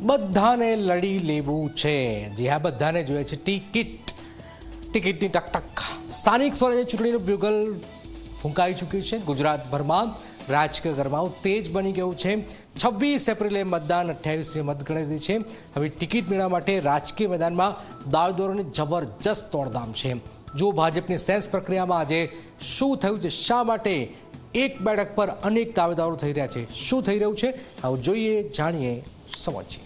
બધાને લડી લેવું છે। જી હા, બધાને જોઈએ છે ટિકિટની ટકટક। સ્થાનિક સ્વરાજ્ય ચૂંટણીનું બ્યુગલ ફૂંકાઈ ચૂક્યું છે। ગુજરાતભરમાં રાજકીય ગરમાવો તેજ બની ગયું છે। 26 એપ્રિલે મતદાન, 28મી મતગણતરી છે। હવે ટિકિટ મેળવવા માટે રાજકીય મેદાનમાં દાવેદારોની જબરજસ્ત દોડધામ છે। જો ભાજપની સેન્સ પ્રક્રિયામાં આજે શું થયું છે, શા માટે એક બેઠક પર અનેક દાવેદારો થઈ રહ્યા છે, શું થઈ રહ્યું છે, આવું જોઈએ, જાણીએ, સમજીએ।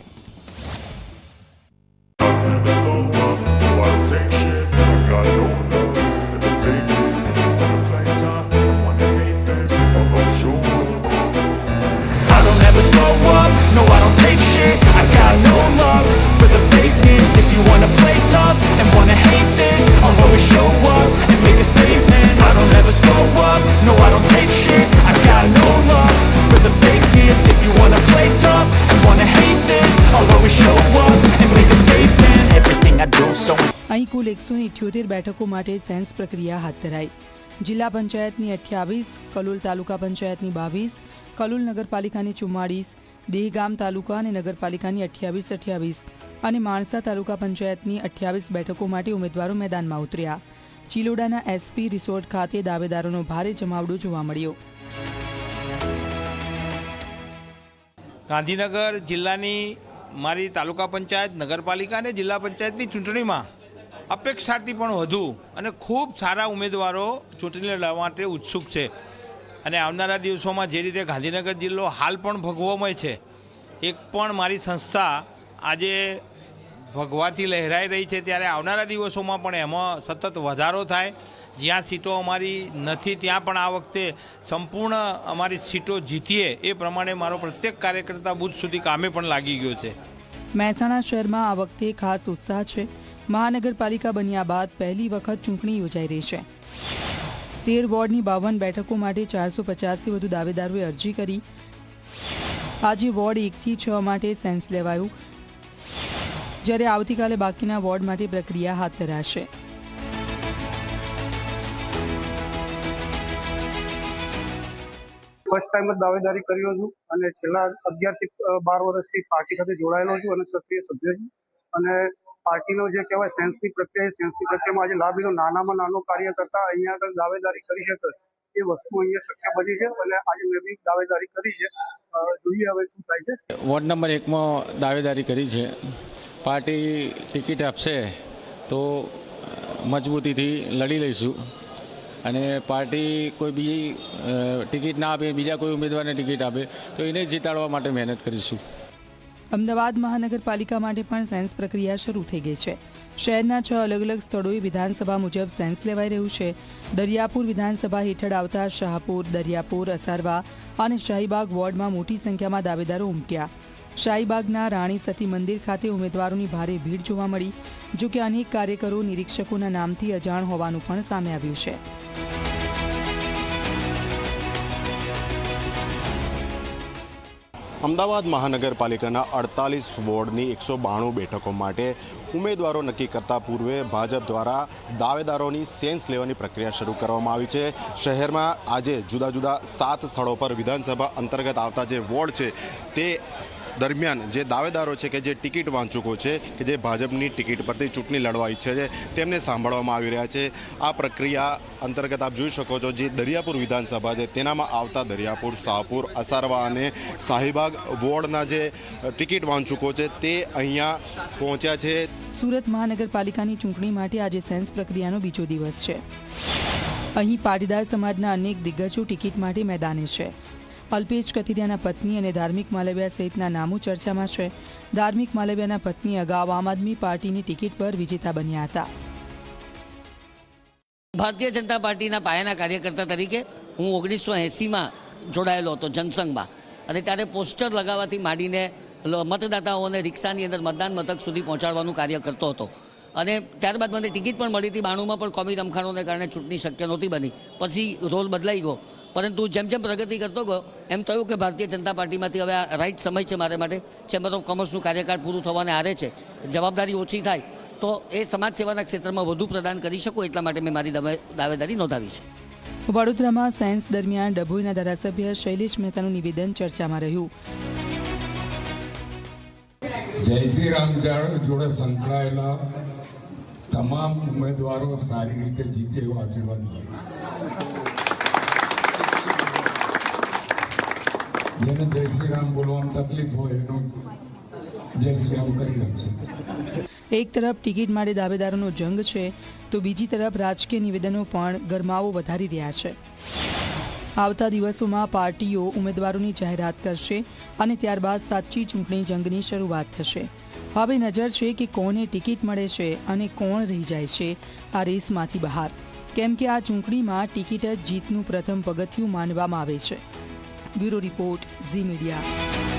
No, I don't take shit, I got no love for the fakeness. If you wanna play tough and wanna hate this, I'll always show up and make a statement. I don't ever slow up, no, I don't take shit, I got no love for the fakeness. If you wanna play tough and wanna hate this, I'll always show up and make a statement. Everything I do so અહીં કુલ 178 બેઠકો માટે sense પ્રક્રિયા હાથ ધરાઈ। જિલ્લા પંચાયતની 28, કલોલ તાલુકા પંચાયતની 22, કલોલ નગરપાલિકાની 44, દેહગામ તાલુકા અને નગરપાલિકાની 28 અને માણસા તાલુકા પંચાયતની 28 બેઠકો માટે ઉમેદવારો મેદાનમાં ઉતર્યા। ચિલોડાના એસપી રિસોર્ટ ખાતે દાવેદારોનો ભારે જમાવડો જોવા મળ્યો। ગાંધીનગર જિલ્લાની મારી તાલુકા પંચાયત, નગરપાલિકા અને જિલ્લા પંચાયતની ચૂંટણીમાં અપેક્ષાથી પણ વધુ અને ખૂબ સારા ઉમેદવારો ચૂંટણી લડવા માટે ઉત્સુક છે। અને આવનારા દિવસોમાં જે રીતે ગાંધીનગર જિલ્લો હાલ પણ ભગવોમય છે, એક પણ મારી સંસ્થા આજે ભગવાથી લહેરાઈ રહી છે, ત્યારે આવનારા દિવસોમાં પણ એમાં સતત વધારો થાય। જ્યાં સીટો અમારી નથી ત્યાં પણ આ વખતે સંપૂર્ણ અમારી સીટો જીતીએ એ પ્રમાણે મારો પ્રત્યેક કાર્યકર્તા બુથ સુધી કામે પણ લાગી ગયો છે। મહેસાણા શહેરમાં આ વખતે ખાસ ઉત્સાહ છે। મહાનગરપાલિકા બન્યા બાદ પહેલી વખત ચૂંટણી યોજાઈ રહી છે। 13 વોર્ડની 52 બેઠકો માટે 450થી વધુ દાવેદારોએ અરજી કરી। આજે વોર્ડ 1 થી 6 માટે સેન્સ લેવાયું, જ્યારે આવતીકાલે બાકીના વોર્ડ માટે પ્રક્રિયા હાથ ધરાશે। ફર્સ્ટ ટાઈમ જ દાવેદારી કર્યો છું અને છેલ્લા 11 થી 12 વર્ષથી પાર્ટી સાથે જોડાયેલો છું અને સક્રિય સભ્ય છું। અને પાર્ટીનો જે કહેવાય સેન્સની પ્રક્રિયામાં આજે લાભ લીધો। નાનામાં નાનો કાર્યકર્તા અહીંયા આગળ દાવેદારી કરી શકે એ વસ્તુ અહીંયા શક્ય બની છે અને આજે મેં બી દાવેદારી કરી છે। જોઈએ હવે શું થાય છે। વોર્ડ નંબર 1માં દાવેદારી કરી છે। પાર્ટી ટિકિટ આપશે તો મજબૂતીથી લડી લઈશું અને પાર્ટી કોઈ બીજી ટિકિટ ના આપે, બીજા કોઈ ઉમેદવારને ટિકિટ આપે તો એને જીતાડવા માટે મહેનત કરીશું। અમદાવાદ મહાનગરપાલિકા માટે પણ સેન્સ પ્રક્રિયા શરૂ થઈ ગઈ છે। શહેરના 6 અલગ અલગ સ્થળોએ વિધાનસભા મુજબ સેન્સ લેવાઈ રહ્યું છે। દરિયાપુર વિધાનસભા હેઠળ આવતા શાહપુર, દરિયાપુર, અસારવા અને શાહીબાગ વોર્ડમાં મોટી સંખ્યામાં દાવેદારો ઉમટ્યા। શાહીબાગના રાણી સતી મંદિર ખાતે ઉમેદવારોની ભારે ભીડ જોવા મળી। જો કે અનેક કાર્યકરો નિરીક્ષકોના નામથી અજાણ હોવાનું પણ સામે આવ્યું છે। અમદાવાદ મહાનગરપાલિકાના 48 વોર્ડની 192 બેઠકો માટે ઉમેદવારો નક્કી કરતા પૂર્વે ભાજપ દ્વારા દાવેદારોની સેન્સ લેવાની પ્રક્રિયા શરૂ કરવામાં આવી છે। શહેરમાં આજે જુદા જુદા 7 સ્થળો પર વિધાનસભા અંતર્ગત આવતા જે વોર્ડ છે તે દરમિયાન જે દાવેદારો છે કે જે ટિકિટ વાંચુકો છે કે જે ભાજપની ટિકિટ પરથી ચૂંટણી લડવા ઈચ્છે છે તેમને સાંભળવામાં આવી રહ્યા છે। આ પ્રક્રિયા અંતર્ગત આપ જોઈ શકો છો જે દરિયાપુર વિધાનસભા છે તેનામાં આવતા દરિયાપુર, શાહપુર, અસારવા અને શાહીબાગ વોર્ડના જે ટિકિટ વાંચુકો છે તે અહીંયા પહોંચ્યા છે। સુરત મહાનગરપાલિકાની ચૂંટણી માટે આજે સેન્સ પ્રક્રિયાનો બીજો દિવસ છે। અહીં પાટીદાર સમાજના અનેક દિગ્ગજો ટિકિટ માટે મેદાને છે। અલ્પેશ કથિરિયાના પત્ની અને ધાર્મિક માલવિયા સહિતના નામો ચર્ચામાં છે। ધાર્મિક માલવિયાના પત્ની અગાઉ આમ આદમી પાર્ટીની ટિકિટ પર વિજેતા બન્યા હતા। ભારતીય જનતા પાર્ટીના પાયાના કાર્યકર્તા તરીકે હું 1980માં જોડાયેલો હતો જનસંઘમાં, અને ત્યારે પોસ્ટર લગાવવાથી માંડીને મતદાતાઓને રિક્ષાની અંદર મતદાન મથક સુધી પહોંચાડવાનું કાર્ય કરતો હતો। અને ત્યારબાદ મને ટિકિટ પણ મળી હતી। 92માં પણ કોમી રમખાણોને કારણે ચૂંટણી શક્ય નહોતી બની, પછી રોલ બદલાઈ ગયો। પરંતુ જેમ જેમ પ્રગતિ કરતો ગયો એમ થયું કે ભારતીય જનતા પાર્ટીમાંથી હવે આ રાઈટ સમય છે મારે માટે। ચેમ્બર ઓફ કોમર્સનું કાર્યકાળ પૂરું થવાને આરે છે, જવાબદારી ઓછી થાય તો એ સમાજ સેવાના ક્ષેત્રમાં વધુ પ્રદાન કરી શકું એટલા માટે મેં મારી દાવેદારી નોંધાવી છે। વડોદરામાં સાયન્સ દરમિયાન ડભોઈના ધારાસભ્ય શૈલેષ મહેતાનું નિવેદન ચર્ચામાં રહ્યું। જય શ્રી રામ જોડે સંકળાયેલા તમામ ઉમેદવારો સારી રીતે જીતે એવો આશીર્વાદ મળે. જેને જય શ્રી રામ બોલવામાં તકલીફ હોય એનો જય શ્રી રામ કરી રાખશે. એક તરફ ટિકિટ માટે દાવેદારોનો જંગ છે તો બીજી તરફ રાજકીય નિવેદનો પણ ગરમાવો વધારી રહ્યા છે. આવતા દિવસોમાં પાર્ટીઓ ઉમેદવારોની જાહેરાત કરશે અને ત્યારબાદ સાચી ચૂંટણી જંગની શરૂઆત થશે. હવે નજર છે કે કોને ટિકિટ મળે છે અને કોણ રહી જાય છે આ રેસમાંથી બહાર, કેમ કે આ ચૂંટણીમાં ટિકિટ જ જીતનું પ્રથમ પગથિયું માનવામાં આવે છે. Bureau report, Zee media.